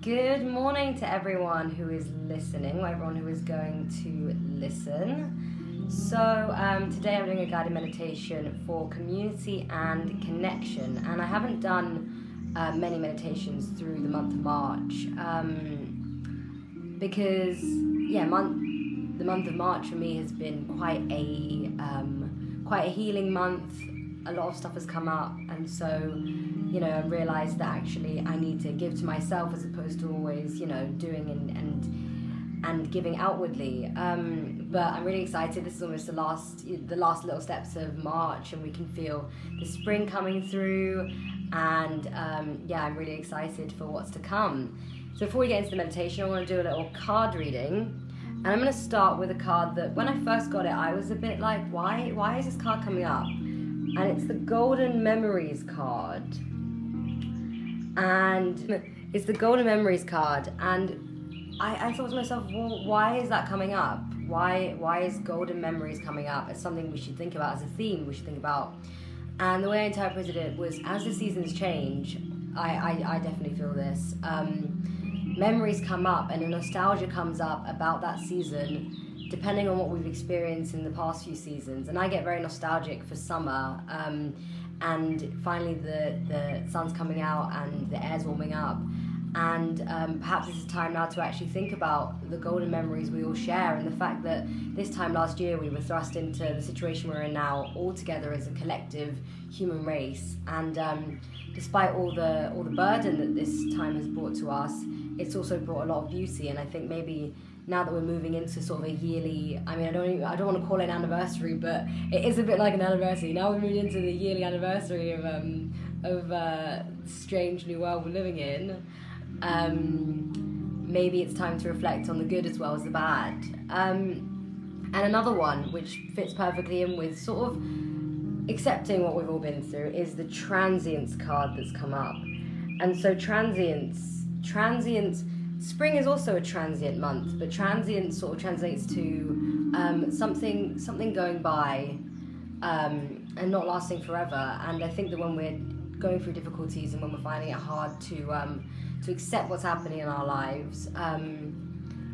Good morning to everyone who is listening, or everyone who is going to listen. So today I'm doing a guided meditation for community and connection, and I haven't done many meditations through the month of March because the month of March for me has been quite a healing month. A lot of stuff has come up, and so I realized that actually I need to give to myself as opposed to always doing and giving outwardly. But I'm really excited. This is almost the last little steps of March, and we can feel the spring coming through, and I'm really excited for what's to come. So before we get into the meditation, I want to do a little card reading. And I'm going to start with a card that when I first got it, I was a bit like, why is this card coming up? And it's the Golden Memories card. And it's the Golden Memories card. And I thought to myself, well, why is that coming up? Why is Golden Memories coming up? It's something we should think about as a theme, we should think about. And the way I interpreted it was, as the seasons change, I definitely feel this. Memories come up and a nostalgia comes up about that season, depending on what we've experienced in the past few seasons. And I get very nostalgic for summer, and finally the sun's coming out and the air's warming up. And perhaps it's time now to actually think about the golden memories we all share, and the fact that this time last year we were thrust into the situation we're in now all together as a collective human race. And despite all the burden that this time has brought to us, it's also brought a lot of beauty. And I think maybe now that we're moving into sort of a yearly, I don't want to call it an anniversary, but it is a bit like an anniversary. Now we're moving into the yearly anniversary of strange new world we're living in. Maybe it's time to reflect on the good as well as the bad. And another one which fits perfectly in with sort of accepting what we've all been through is the transience card that's come up. And so transience, spring is also a transient month, but transient sort of translates to something going by and not lasting forever. And I think that when we're going through difficulties and when we're finding it hard to accept what's happening in our lives,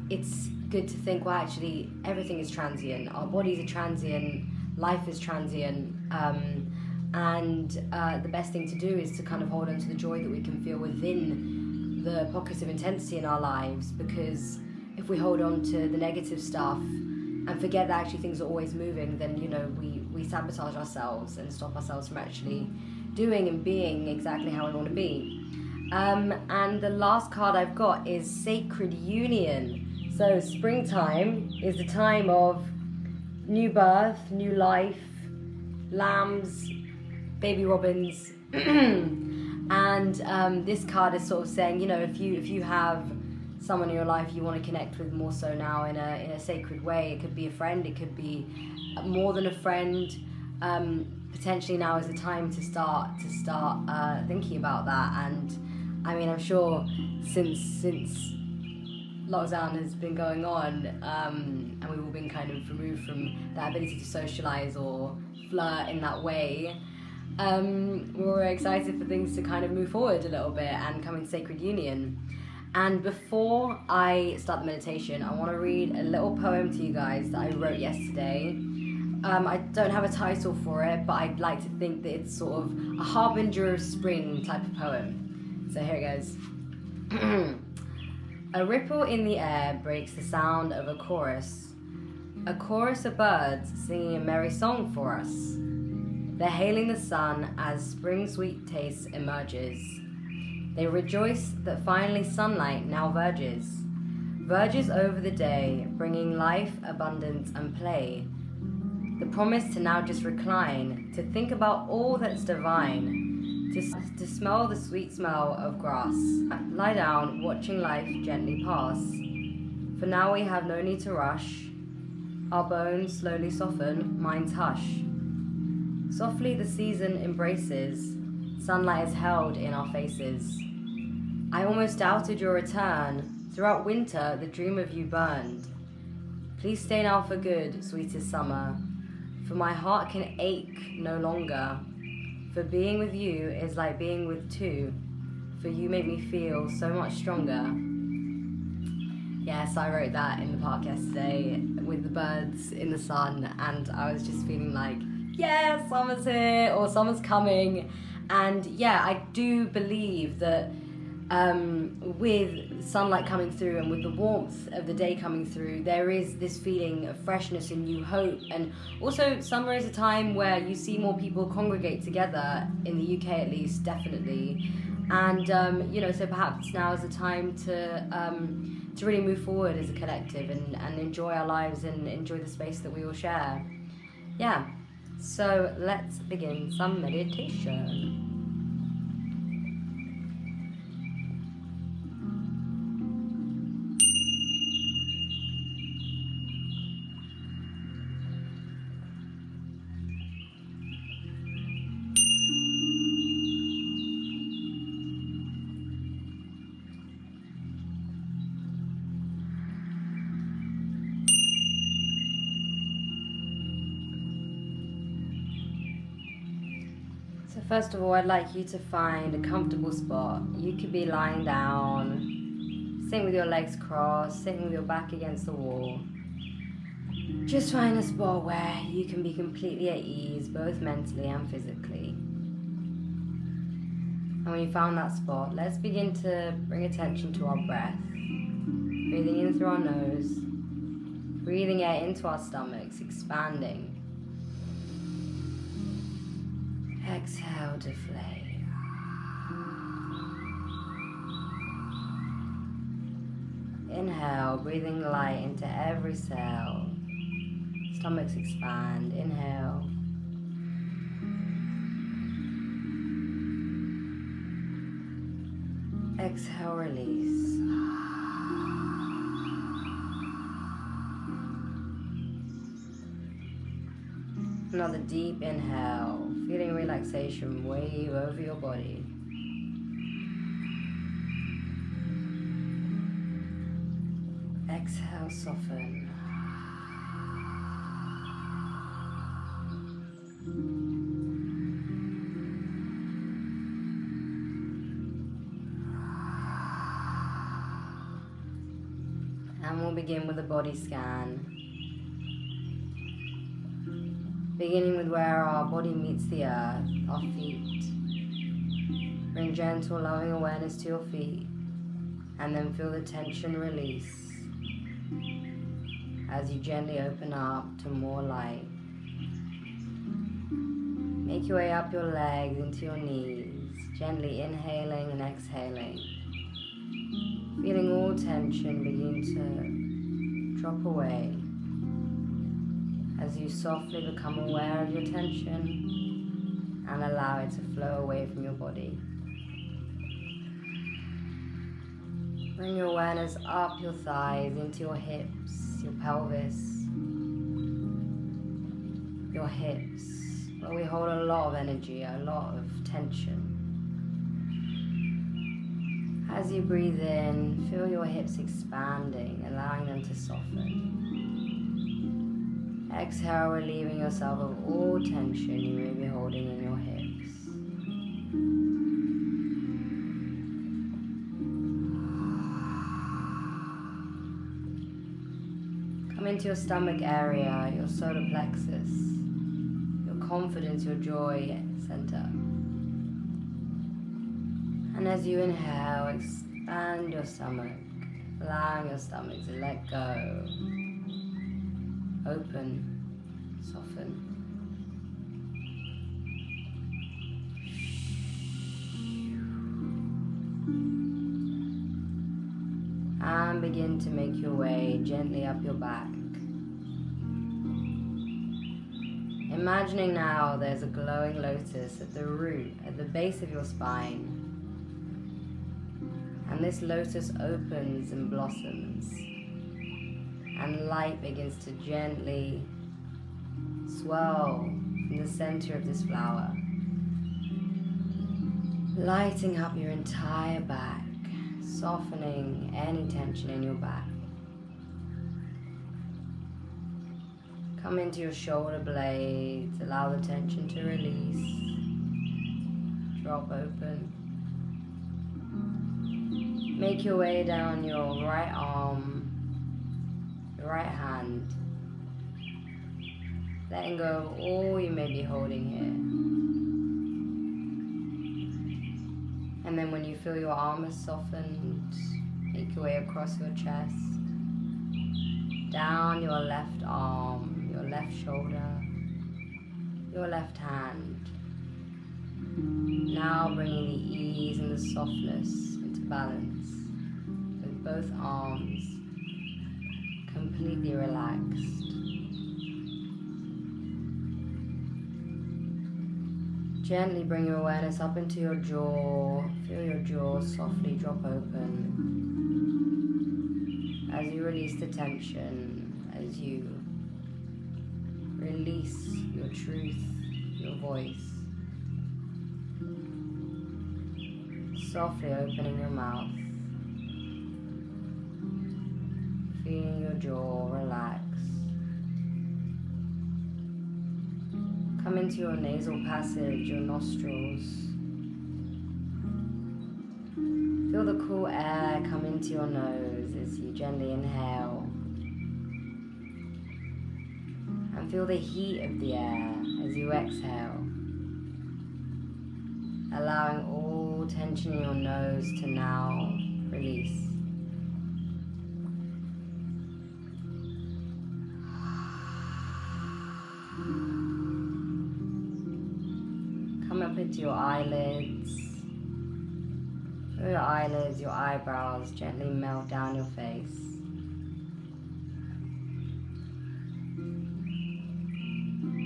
it's good to think, well, actually everything is transient. Our bodies are transient, life is transient, and the best thing to do is to kind of hold on to the joy that we can feel within the pockets of intensity in our lives. Because if we hold on to the negative stuff and forget that actually things are always moving, then we sabotage ourselves and stop ourselves from actually doing and being exactly how we want to be. And the last card I've got is Sacred Union. So springtime is the time of new birth, new life, lambs, baby robins. And this card is sort of saying, if you have someone in your life you want to connect with more so now in a sacred way, it could be a friend, it could be more than a friend. Potentially now is the time to start thinking about that. And I'm sure since lockdown has been going on, and we've all been kind of removed from that ability to socialize or flirt in that way, we're excited for things to kind of move forward a little bit and come in sacred union. And before I start the meditation, I want to read a little poem to you guys that I wrote yesterday. I don't have a title for it, but I'd like to think that it's sort of a harbinger of spring type of poem. So here it goes. A ripple in the air breaks the sound of a chorus of birds singing a merry song for us. They're hailing the sun as spring sweet taste emerges. They rejoice that finally sunlight now verges over the day, bringing life, abundance and play. The promise to now just recline, to think about all that's divine, to smell the sweet smell of grass. Lie down, watching life gently pass. For now we have no need to rush. Our bones slowly soften, minds hush. Softly the season embraces, sunlight is held in our faces. I almost doubted your return, throughout winter the dream of you burned. Please stay now for good, sweetest summer, for my heart can ache no longer. For being with you is like being with two, for you make me feel so much stronger. Yes, I wrote that in the park yesterday with the birds in the sun, and I was just feeling like, yeah, summer's here, or summer's coming. And yeah, I do believe that with sunlight coming through and with the warmth of the day coming through, there is this feeling of freshness and new hope. And also, summer is a time where you see more people congregate together, in the UK at least, definitely. And so perhaps now is the time to really move forward as a collective and enjoy our lives and enjoy the space that we all share. Yeah, so let's begin some meditation. So first of all, I'd like you to find a comfortable spot. You could be lying down, sitting with your legs crossed, sitting with your back against the wall. Just find a spot where you can be completely at ease, both mentally and physically. And when you found that spot, let's begin to bring attention to our breath. Breathing in through our nose, breathing air into our stomachs, expanding. Exhale, deflate. Inhale, breathing light into every cell. Stomachs expand. Inhale. Exhale, release. Another deep inhale, feeling relaxation wave over your body. Exhale, soften. And we'll begin with a body scan. Beginning with where our body meets the earth, our feet. Bring gentle, loving awareness to your feet, and then feel the tension release as you gently open up to more light. Make your way up your legs into your knees, gently inhaling and exhaling. Feeling all tension begin to drop away as you softly become aware of your tension and allow it to flow away from your body. Bring your awareness up your thighs, into your hips, your pelvis, your hips, where we hold a lot of energy, a lot of tension. As you breathe in, feel your hips expanding, allowing them to soften. Exhale, relieving yourself of all tension you may be holding in your hips. Come into your stomach area, your solar plexus, your confidence, your joy center. And as you inhale, expand your stomach, allowing your stomach to let go. Open, soften. And begin to make your way gently up your back. Imagining now there's a glowing lotus at the root, at the base of your spine. And this lotus opens and blossoms. And light begins to gently swirl from the center of this flower, lighting up your entire back, softening any tension in your back. Come into your shoulder blades, allow the tension to release, drop open. Make your way down your right arm, your right hand, letting go of all you may be holding here. And then when you feel your arm is softened, make your way across your chest, down your left arm, your left shoulder, your left hand. Now bringing the ease and the softness into balance with both arms completely relaxed. Gently bring your awareness up into your jaw. Feel your jaw softly drop open as you release the tension, as you release your truth, your voice. Softly opening your mouth, feeling your jaw relax. Come into your nasal passage, your nostrils. Feel the cool air come into your nose as you gently inhale. And feel the heat of the air as you exhale, allowing all tension in your nose to now release. Come up into your eyelids. Feel your eyelids, your eyebrows gently melt down your face.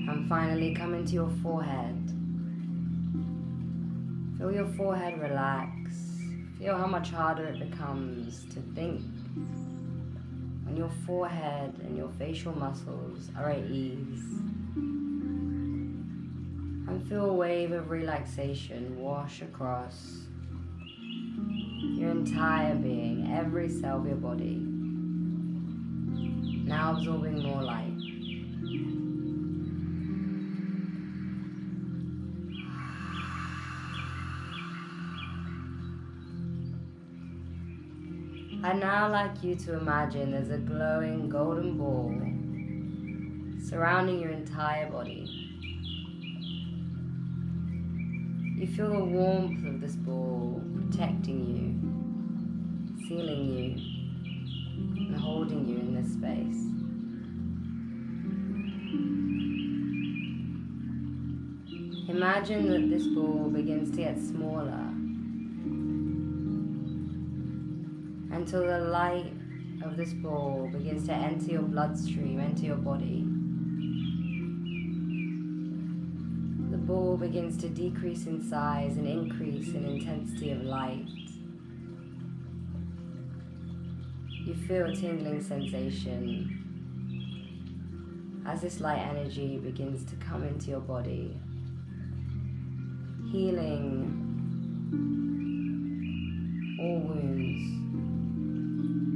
And finally come into your forehead. Feel your forehead relax. Feel how much harder it becomes to think when your forehead and your facial muscles are at ease. And feel a wave of relaxation wash across your entire being, every cell of your body. Now absorbing more light. I'd now like you to imagine there's a glowing golden ball surrounding your entire body. You feel the warmth of this ball protecting you, sealing you, and holding you in this space. Imagine that this ball begins to get smaller until the light of this ball begins to enter your bloodstream, enter your body. The ball begins to decrease in size and increase in intensity of light. You feel a tingling sensation as this light energy begins to come into your body, healing all wounds,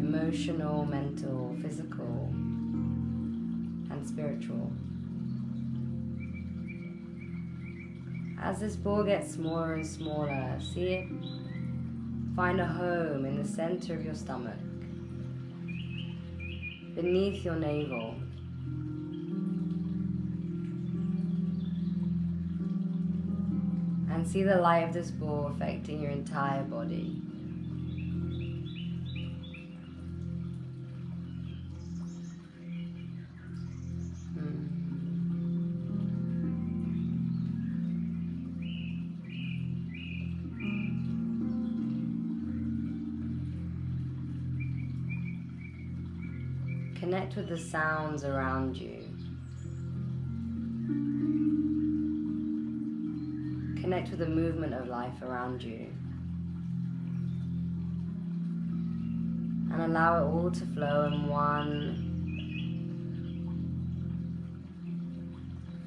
emotional, mental, physical, and spiritual. As this ball gets smaller and smaller, see it find a home in the center of your stomach, beneath your navel. And see the light of this ball affecting your entire body. Connect with the sounds around you. Connect with the movement of life around you. And allow it all to flow in one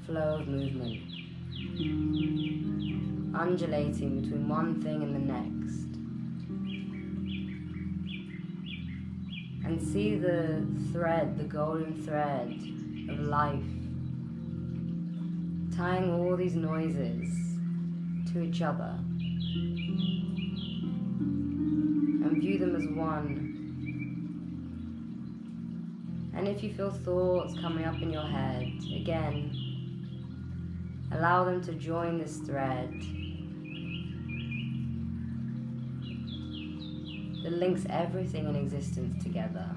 flow of movement, undulating between one thing and the next. And see the thread, the golden thread of life, tying all these noises to each other and and view them as one. And if you feel thoughts coming up in your head, again, allow them to join this thread that links everything in existence together.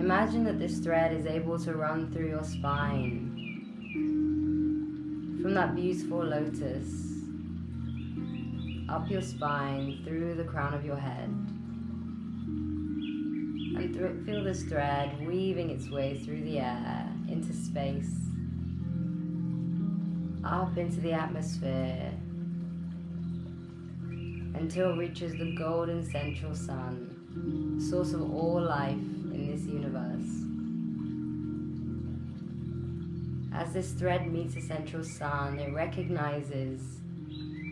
Imagine that this thread is able to run through your spine, from that beautiful lotus, up your spine, through the crown of your head. And feel this thread weaving its way through the air, into space, up into the atmosphere, until it reaches the golden central sun, source of all life in this universe. As this thread meets the central sun, it recognizes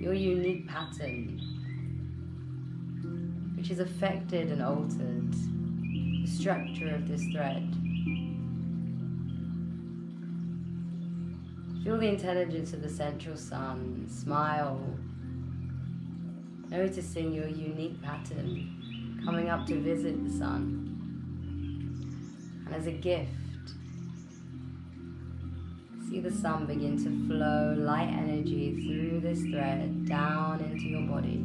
your unique pattern, which is affected and altered the structure of this thread. Feel the intelligence of the central sun, smile, noticing your unique pattern coming up to visit the sun. And as a gift, see the sun begin to flow light energy through this thread down into your body,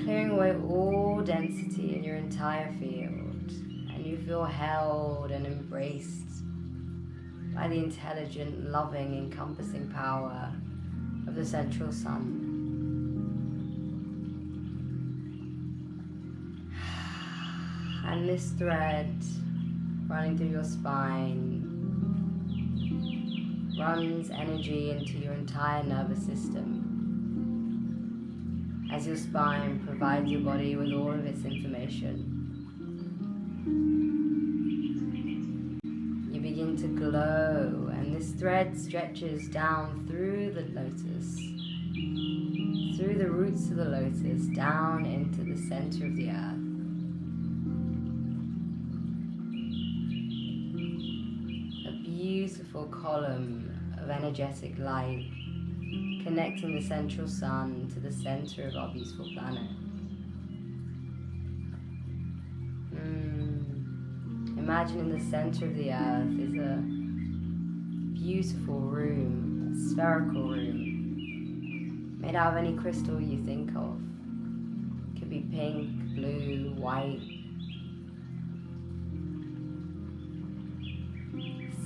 clearing away all density in your entire field, and you feel held and embraced by the intelligent, loving, encompassing power of the central sun. And this thread running through your spine runs energy into your entire nervous system, as your spine provides your body with all of its information. You begin to glow, and this thread stretches down through the lotus, through the roots of the lotus, down into the center of the earth. A beautiful column of energetic light connecting the central sun to the center of our beautiful planet. Imagine in the center of the earth is a beautiful room, a spherical room, made out of any crystal you think of. It could be pink, blue, white.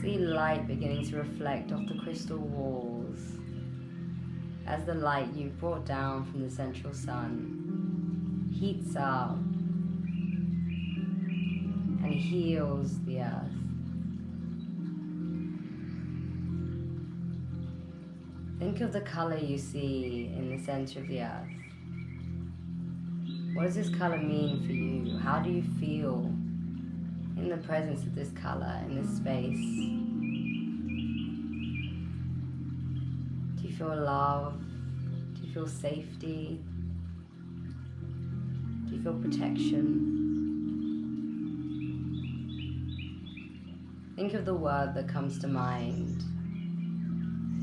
See light beginning to reflect off the crystal walls as the light you've brought down from the central sun heats up and heals the earth. Think of the color you see in the center of the earth. What does this color mean for you? How do you feel in the presence of this color, in this space? Do you feel love? Do you feel safety? Do you feel protection? Think of the word that comes to mind.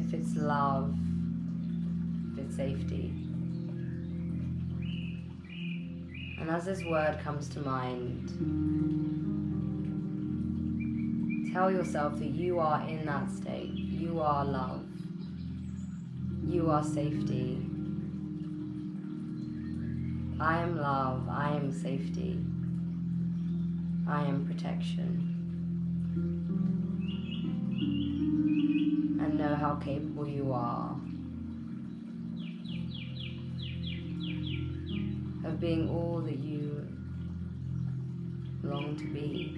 If it's love, if it's safety. And as this word comes to mind, tell yourself that you are in that state. You are love. You are safety. I am love. I am safety. I am protection. And know how capable you are of being all that you long to be.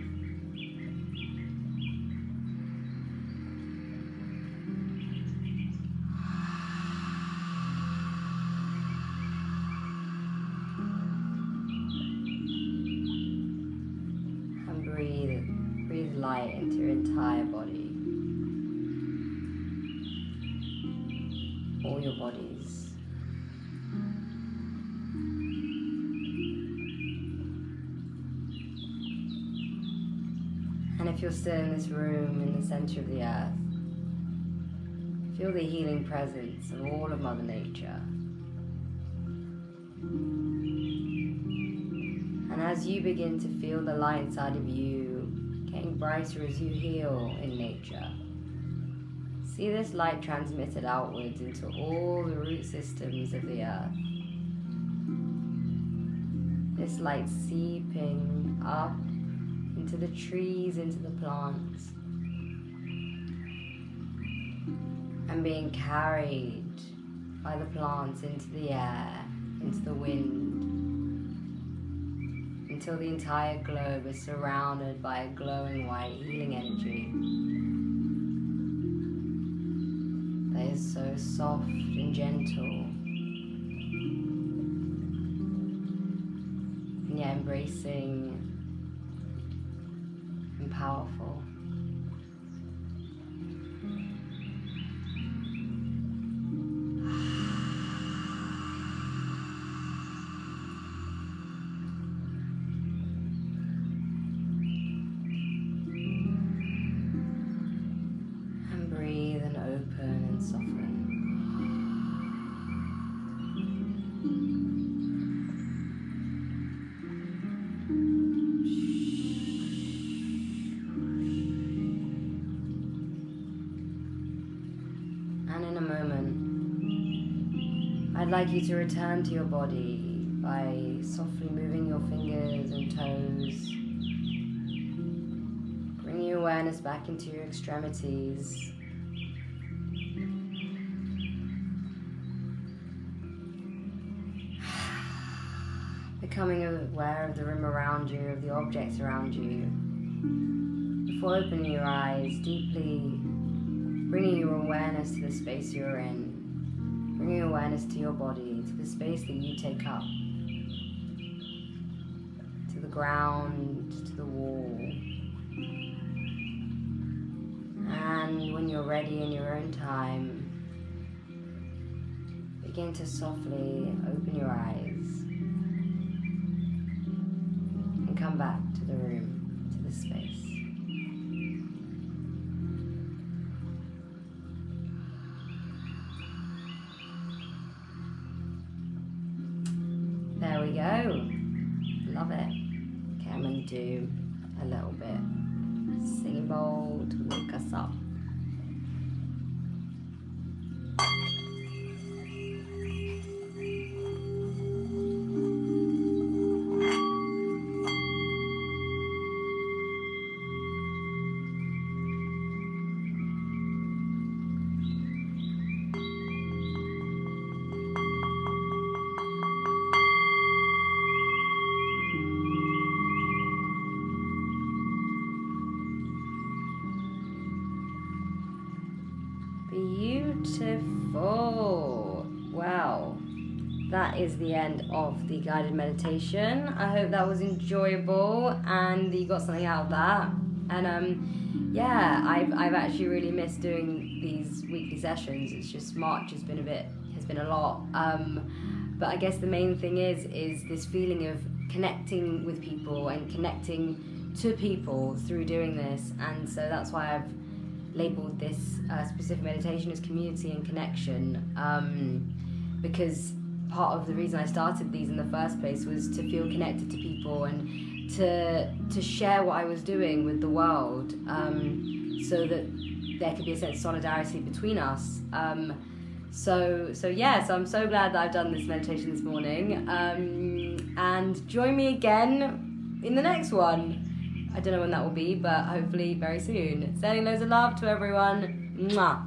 And breathe light into your entire body. All your bodies. And if you're still in this room in the center of the earth, Feel the healing presence of all of Mother Nature. And as you begin to feel the light inside of you getting brighter as you heal in nature, see this light transmitted outwards into all the root systems of the earth. This light seeping up into the trees, into the plants, and being carried by the plants into the air, into the wind, until the entire globe is surrounded by a glowing white healing energy that is so soft and gentle, and yet embracing and powerful. I'd like you to return to your body by softly moving your fingers and toes, bringing your awareness back into your extremities, becoming aware of the room around you, of the objects around you. Before opening your eyes, deeply bringing your awareness to the space you're in. Bringing awareness to your body, to the space that you take up, to the ground, to the wall. And when you're ready in your own time, begin to softly open your eyes and come back to the room, to the space. There we go. Love it. Okay, I'm going to do a little bit singing bowl to wake us up. Beautiful. Wow, that is the end of the guided meditation. I hope that was enjoyable and you got something out of that. And yeah, I've actually really missed doing these weekly sessions. It's just March has been a lot. But I guess the main thing is this feeling of connecting with people and connecting to people through doing this. And so that's why I've labeled this specific meditation as community and connection, because part of the reason I started these in the first place was to feel connected to people and to share what I was doing with the world, so that there could be a sense of solidarity between us. So I'm so glad that I've done this meditation this morning, and join me again in the next one. I don't know when that will be, but hopefully very soon. Sending loads of love to everyone. Mwah.